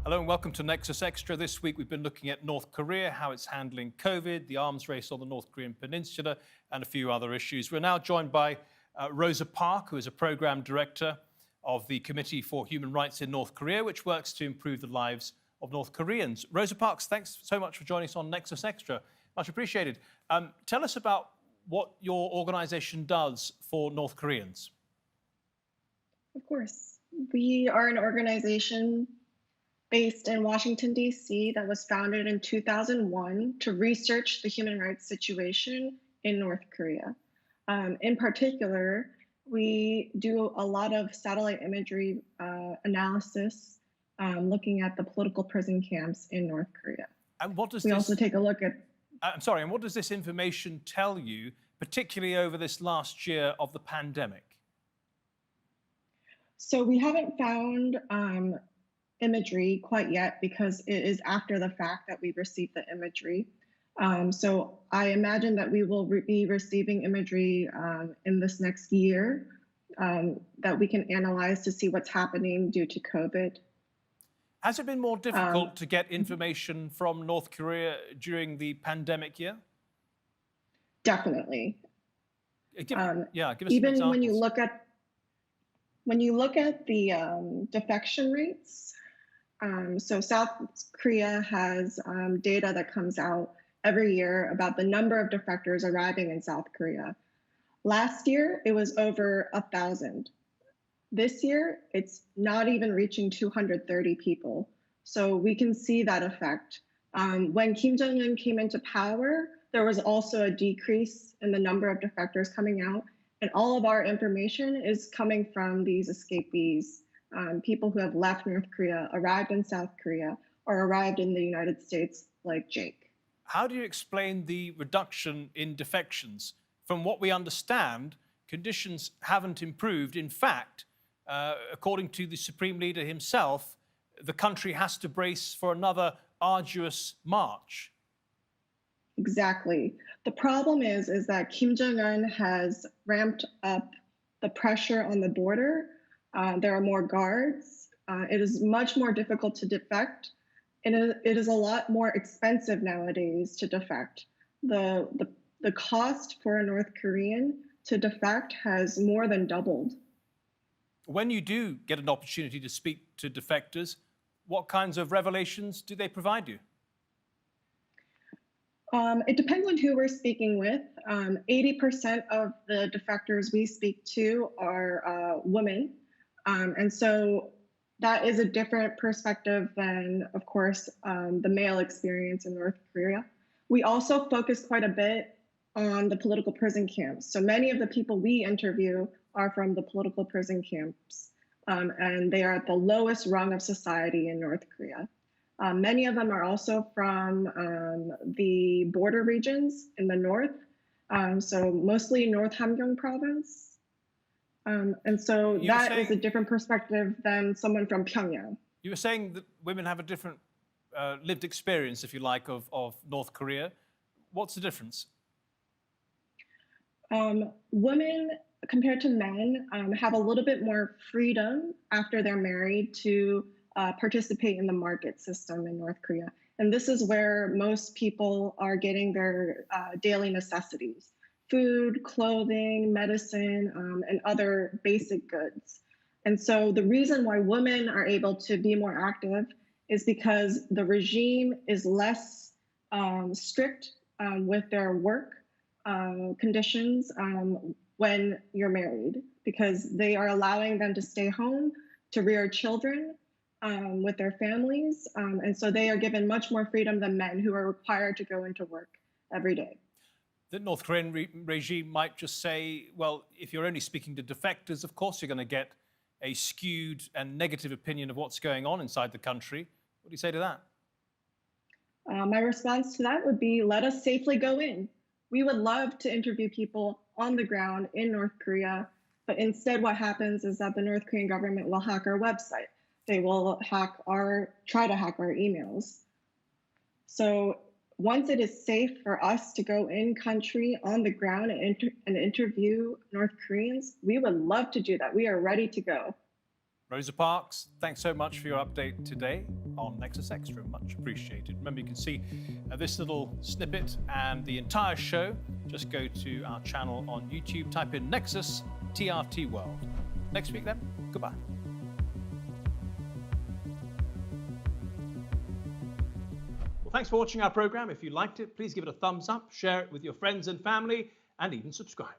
Hello and welcome to Nexus Extra. This week we've been looking at North Korea, how it's handling COVID, the arms race on the North Korean peninsula, and a few other issues. We're now joined by Rosa Park, who is a program director of the Committee for Human Rights in North Korea, which works to improve the lives of North Koreans. Rosa Parks, thanks so much for joining us on Nexus Extra. Much appreciated. Tell us about what your organization does for North Koreans. Of course. We are an organization based in Washington, D.C. that was founded in 2001 to research the human rights situation in North Korea. In particular, we do a lot of satellite imagery analysis looking at the political prison camps in North Korea. And what does we also take a look at... I'm sorry, and what does this information tell you, particularly over this last year of the pandemic? So we haven't found imagery quite yet because it is after the fact that we received the imagery. So I imagine that we will be receiving imagery in this next year that we can analyze to see what's happening due to COVID. Has it been more difficult to get information from North Korea during the pandemic year? Definitely. Give us even some when examples. when you look at the defection rates, so South Korea has data that comes out every year about the number of defectors arriving in South Korea. Last year, it was over 1,000. This year, it's not even reaching 230 people. So we can see that effect. When Kim Jong-un came into power, there was also a decrease in the number of defectors coming out. And all of our information is coming from these escapees, people who have left North Korea, arrived in South Korea, or arrived in the United States, like Jake. How do you explain the reduction in defections? From what we understand, conditions haven't improved. In fact, according to the Supreme Leader himself, the country has to brace for another arduous march. Exactly. The problem is that Kim Jong-un has ramped up the pressure on the border. There are more guards. It is much more difficult to defect. And it is a lot more expensive nowadays to defect. The cost for a North Korean to defect has more than doubled. When you do get an opportunity to speak to defectors, what kinds of revelations do they provide you? It depends on who we're speaking with. 80% of the defectors we speak to are women. And so that is a different perspective than, of course, the male experience in North Korea. We also focus quite a bit on the political prison camps. So many of the people we interview are from the political prison camps, and they are at the lowest rung of society in North Korea. Many of them are also from the border regions in the north, so mostly North Hamgyong province. And so that is a different perspective than someone from Pyongyang. You were saying that women have a different lived experience, if you like, of North Korea. What's the difference? Women, compared to men, have a little bit more freedom after they're married to participate in the market system in North Korea. And this is where most people are getting their daily necessities: food, clothing, medicine, and other basic goods. And so the reason why women are able to be more active is because the regime is less strict with their work conditions when you're married, because they are allowing them to stay home to rear children with their families. And so they are given much more freedom than men, who are required to go into work every day. The North Korean regime might just say, well, if you're only speaking to defectors, of course you're going to get a skewed and negative opinion of what's going on inside the country. What do you say to that? My response to that would be, let us safely go in. We would love to interview people on the ground in North Korea, but instead what happens is that the North Korean government will hack our website. They will try to hack our emails. So once it is safe for us to go in country on the ground and interview North Koreans, we would love to do that. We are ready to go. Rosa Parks, thanks so much for your update today on Nexus Extra. Much appreciated. Remember, you can see this little snippet and the entire show. Just go to our channel on YouTube, type in Nexus TRT World. Next week then, goodbye. Well, thanks for watching our program. If you liked it, please give it a thumbs up, share it with your friends and family, and even subscribe.